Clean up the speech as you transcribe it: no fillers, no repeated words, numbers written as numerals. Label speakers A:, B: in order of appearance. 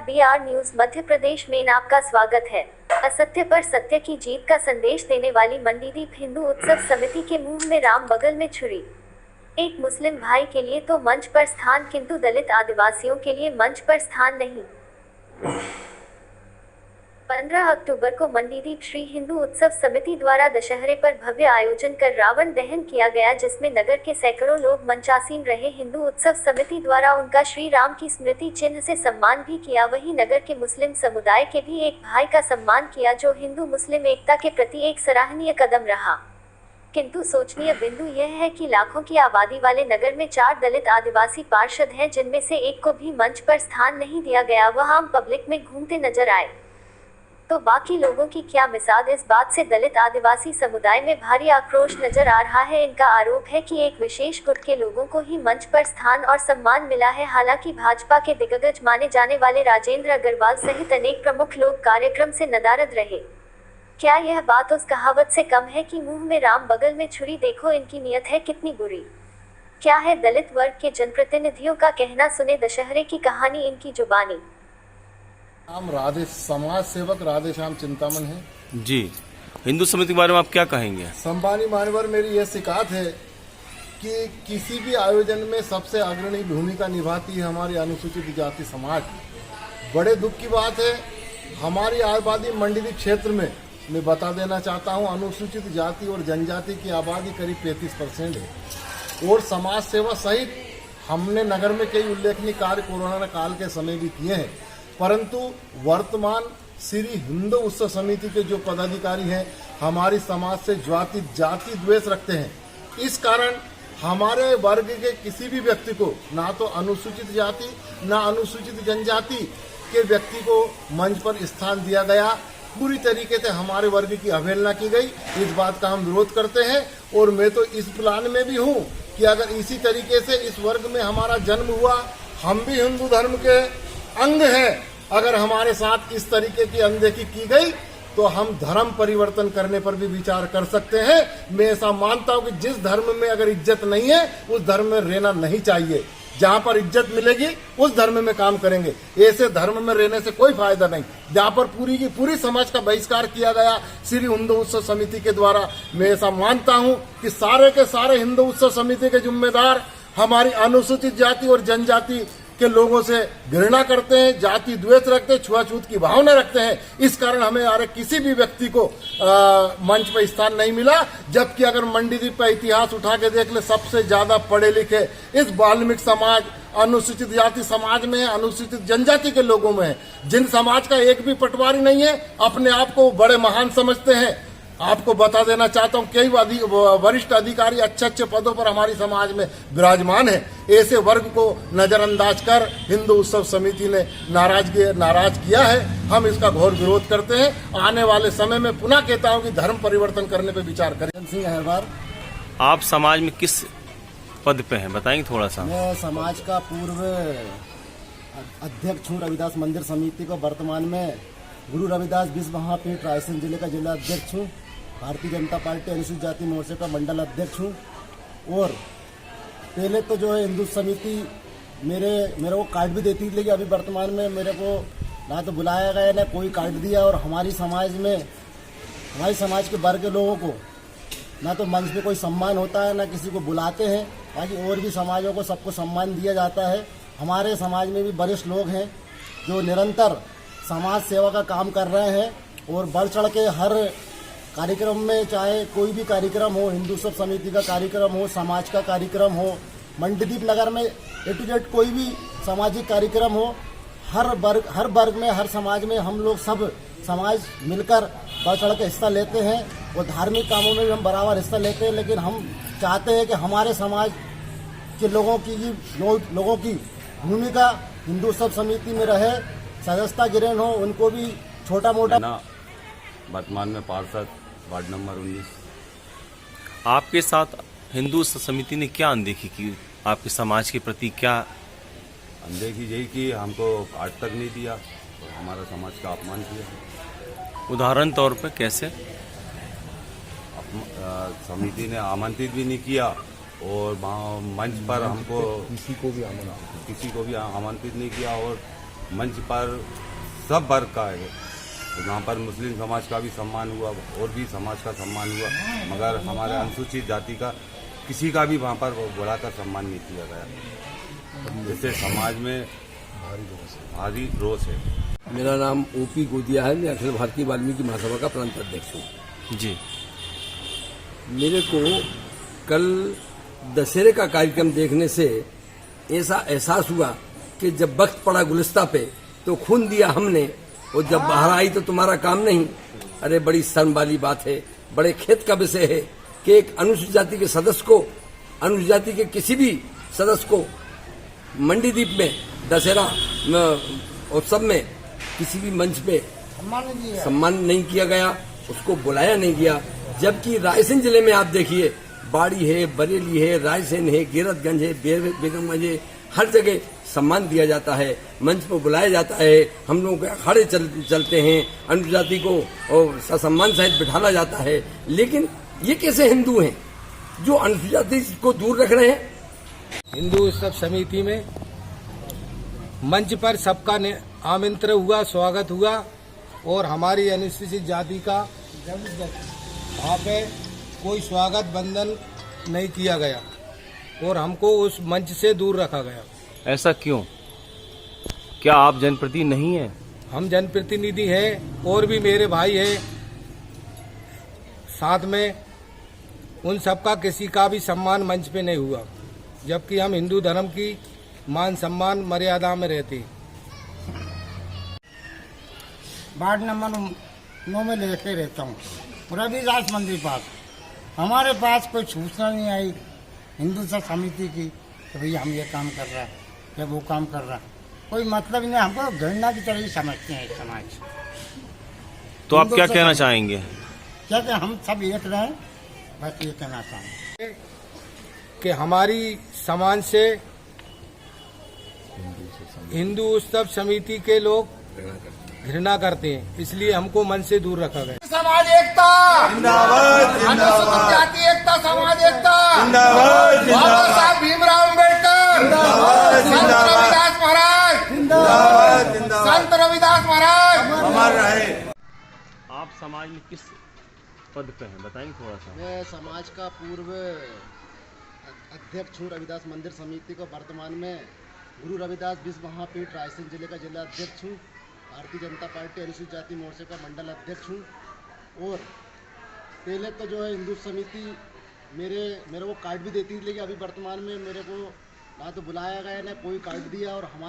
A: BR news Madhya Pradesh में आपका स्वागत है। असत्य पर सत्य की जीत का संदेश देने वाली मंडीदीप हिंदू उत्सव समिति के मुंह में राम बगल में छुरी। एक मुस्लिम भाई के लिए तो मंच पर स्थान, किंतु दलित आदिवासियों के लिए मंच पर स्थान नहीं। 15 अक्टूबर को मंडीदीप श्री हिंदू उत्सव समिति द्वारा दशहरे पर भव्य आयोजन कर रावण दहन किया गया, जिसमें नगर के सैकड़ों लोग मंचासीन रहे। हिंदू उत्सव समिति द्वारा उनका श्री राम की स्मृति चिन्ह से सम्मान भी किया। वहीं नगर के मुस्लिम समुदाय के भी एक भाई का सम्मान किया, जो हिंदू मुस्लिम एकता के प्रति एक सराहनीय कदम रहा। किंतु सोचनीय बिंदु यह है कि लाखों की आबादी वाले नगर में 4 दलित आदिवासी पार्षद हैं, जिनमें से एक को भी मंच पर स्थान नहीं दिया गया। वह आम पब्लिक में घूमते नजर आए, तो बाकी लोगों की क्या मिसाल। इस बात से दलित आदिवासी समुदाय में भारी आक्रोश नजर आ रहा है। इनका आरोप है कि एक विशेष गुट के लोगों को ही मंच पर स्थान और सम्मान मिला है। हालांकि भाजपा के दिग्गज माने जाने वाले राजेंद्र अग्रवाल सहित अनेक प्रमुख लोग कार्यक्रम से नदारद रहे। क्या यह बात उस कहावत से कम है कि मुंह में राम बगल में छुरी? देखो इनकी नीयत है कितनी बुरी। क्या है दलित वर्ग के जनप्रतिनिधियों का कहना? सुने दशहरे की कहानी इनकी जुबानी।
B: हम राधे समाज सेवक राधेश्याम चिंतामन है
C: जी। हिंदू समिति के बारे में आप क्या कहेंगे?
B: संबानी मानवर, मेरी यह शिकायत है कि किसी भी आयोजन में सबसे अग्रणी भूमिका निभाती है हमारी अनुसूचित जाति समाज। बड़े दुख की बात है, हमारी आबादी मंडीदीप क्षेत्र में मैं बता देना चाहता हूं, अनुसूचित जाति और जनजाति की आबादी करीब 35% है। और समाज सेवा सहित हमने नगर में कई उल्लेखनीय कार्य कोरोना काल के समय भी किए हैं, परंतु वर्तमान श्री हिंदू उत्सव समिति के जो पदाधिकारी हैं हमारी समाज से जाति द्वेष रखते हैं। इस कारण हमारे वर्ग के किसी भी व्यक्ति को, ना तो अनुसूचित जाति ना अनुसूचित जनजाति के व्यक्ति को मंच पर स्थान दिया गया। पूरी तरीके से हमारे वर्ग की अवहेलना की गई। इस बात का हम विरोध करते हैं और मैं तो इस प्लान में भी हूं कि अगर इसी तरीके से इस वर्ग में हमारा जन्म हुआ, हम भी हिंदू धर्म के अंग हैं, अगर हमारे साथ इस तरीके की अनदेखी की गई तो हम धर्म परिवर्तन करने पर भी विचार कर सकते हैं। मैं ऐसा मानता हूं कि जिस धर्म में अगर इज्जत नहीं है उस धर्म में रहना नहीं चाहिए। जहां पर इज्जत मिलेगी उस धर्म में काम करेंगे, ऐसे धर्म में रहने से कोई फायदा नहीं। जहां पर पूरी की पूरी समाज का बहिष्कार किया गया श्री हिंदू उत्सव समिति के द्वारा, मैं ऐसा मानता हूं कि सारे के सारे हिंदू उत्सव समिति के जिम्मेदार हमारी अनुसूचित जाति और जनजाति के लोगों से घृणा करते हैं, जाति द्वेष रखते हैं, छुआछूत की भावना रखते हैं। इस कारण हमें यार किसी भी व्यक्ति को मंच पर स्थान नहीं मिला। जबकि अगर मंडीदीप का इतिहास उठा के देख ले, सबसे ज्यादा पढ़े लिखे इस वाल्मीकि समाज, अनुसूचित जाति समाज में है, अनुसूचित जनजाति के लोगों में है। जिन समाज का एक भी पटवारी नहीं है, अपने आप को बड़े महान समझते हैं। आपको बता देना चाहता हूं, कई वरिष्ठ अधिकारी अच्छे पदों पर हमारी समाज में विराजमान है। ऐसे वर्ग को नजरअंदाज कर हिंदू उत्सव समिति ने नाराज किया है। हम इसका घोर विरोध करते हैं। आने वाले समय में पुनः कहता हूं कि धर्म परिवर्तन करने पर विचार करें। सिंह अहरवार।
C: आप समाज में किस पद पे हैं, बताएंगे थोड़ा सा?
D: मैं समाज का पूर्व अध्यक्ष हूँ रविदास मंदिर समिति को। वर्तमान में गुरु रविदास विश्व महापीठ रायसेन जिले का जिला अध्यक्ष हूँ। भारतीय जनता पार्टी अनुसूचित जाति मोर्चे का मंडल अध्यक्ष हूँ। और पहले तो जो है हिंदू समिति मेरे को कार्ड भी देती थी, लेकिन अभी वर्तमान में मेरे को ना तो बुलाया गया ना कोई कार्ड दिया। और हमारी समाज के वर्ग के लोगों को ना तो मंच पे कोई सम्मान होता है, ना किसी को बुलाते हैं। बाकी और भी समाजों को सबको सम्मान दिया जाता है। हमारे समाज में भी वरिष्ठ लोग हैं जो निरंतर समाज सेवा का काम कर रहे हैं और बढ़ चढ़ के हर कार्यक्रम में, चाहे कोई भी कार्यक्रम हो, हिंदू उत्सव समिति का कार्यक्रम हो, समाज का कार्यक्रम हो, मंडीदीप नगर में A to Z कोई भी सामाजिक कार्यक्रम हो, हर वर्ग में, हर समाज में हम लोग सब समाज मिलकर बढ़ चढ़ के हिस्सा लेते हैं। और धार्मिक कामों में भी हम बराबर हिस्सा लेते हैं। लेकिन हम चाहते हैं कि हमारे समाज के लोगों की भूमिका हिंदू उत्सव समिति में रहे, सदस्यता गिरहण हो, उनको भी छोटा मोटा।
E: वर्तमान में पार्षद वार्ड नंबर 19।
C: आपके साथ हिंदू समिति ने क्या अनदेखी की? आपके समाज के प्रति क्या
E: अनदेखी? यही कि हमको आज तक नहीं दिया और हमारा समाज का अपमान किया।
C: उदाहरण तौर पर कैसे?
E: समिति ने आमंत्रित भी नहीं किया और मंच पर हमको किसी को भी आमंत्रित नहीं किया और मंच पर सब वर्ग का है। तो वहाँ पर मुस्लिम समाज का भी सम्मान हुआ और भी समाज का सम्मान हुआ, मगर हमारे अनुसूचित जाति का किसी का भी वहाँ पर बढ़ाकर सम्मान नहीं किया गया, जिससे समाज में भारी रोष है।
F: मेरा नाम ओपी गोदिया है। मैं अखिल भारतीय वाल्मीकि महासभा का प्रांत अध्यक्ष हूँ।
C: जी,
F: मेरे को कल दशहरे का कार्यक्रम देखने से ऐसा एहसास हुआ कि जब वक्त पड़ा गुलिस्ता पे तो खून दिया हमने, और जब बाहर आई तो तुम्हारा काम नहीं। अरे बड़ी शर्म वाली बात है, बड़े खेत का विषय है कि एक अनुसूचित जाति के सदस्य को, अनुसूचित जाति के किसी भी सदस्य को मंडीदीप में दशहरा उत्सव में किसी भी मंच पे सम्मान नहीं किया गया, उसको बुलाया नहीं गया। जबकि रायसेन जिले में आप देखिए, बाड़ी है, बरेली है, रायसेन है, गिरतगंज है, बेगमगंज है, हर जगह सम्मान दिया जाता है, मंच पर बुलाया जाता है, हम लोग अखाड़े चलते हैं, अनुसूचित जाति को और सम्मान सहित बिठाना जाता है। लेकिन ये कैसे हिंदू हैं जो अनुसूचित जाति को दूर रख रहे हैं?
G: हिंदू उत्सव समिति में मंच पर सबका आमंत्रण हुआ, स्वागत हुआ, और हमारी अनुसूचित जाति का वहाँ पे कोई स्वागत बंधन नहीं किया गया और हमको उस मंच से दूर रखा गया।
C: ऐसा क्यों? क्या आप जनप्रतिनिधि नहीं हैं?
G: हम जनप्रतिनिधि हैं और भी मेरे भाई हैं साथ में, उन सबका किसी का भी सम्मान मंच पे नहीं हुआ, जबकि हम हिंदू धर्म की मान सम्मान मर्यादा में रहते।
H: वार्ड नंबर 9 में लेके रहता हूँ, रविदास मंदिर पास। हमारे पास कोई सूचना नहीं आई हिंदू समिति की कि भैया हम ये काम कर रहा है या वो काम कर रहा है, कोई मतलब नहीं। हमको घृणा की तरह ही समझते हैं समाज।
C: तो आप क्या कहना चाहेंगे?
H: क्या कि हम सब एक रहें, बस ये कहना चाहेंगे
G: कि हमारी समाज से हिंदू उत्सव समिति के लोग घृणा करते हैं, इसलिए हमको मन से दूर रखा गया।
B: समाज एकता जिंदाबाद, अनुसूचित जाति एकता, समाज एकता जिंदाबाद, बाबा साहब भीमराव अम्बेडकर जिंदाबाद, संत रविदास महाराज जिंदाबाद, संत रविदास महाराज अमर रहे।
C: आप समाज में किस पद पे हैं, बताएंगे थोड़ा सा?
D: मैं समाज का पूर्व अध्यक्ष हूँ रविदास मंदिर समिति को। वर्तमान में गुरु रविदास विश्व महापीठ रायसेन जिले का जिला अध्यक्ष हूँ। भारतीय जनता पार्टी अनुसूचित जाति मोर्चे का मंडल अध्यक्ष हूँ। और पहले तो जो है हिंदू समिति मेरे को कार्ड भी देती थी, लेकिन अभी वर्तमान में मेरे को ना तो बुलाया गया ना कोई कार्ड दिया, और हमारे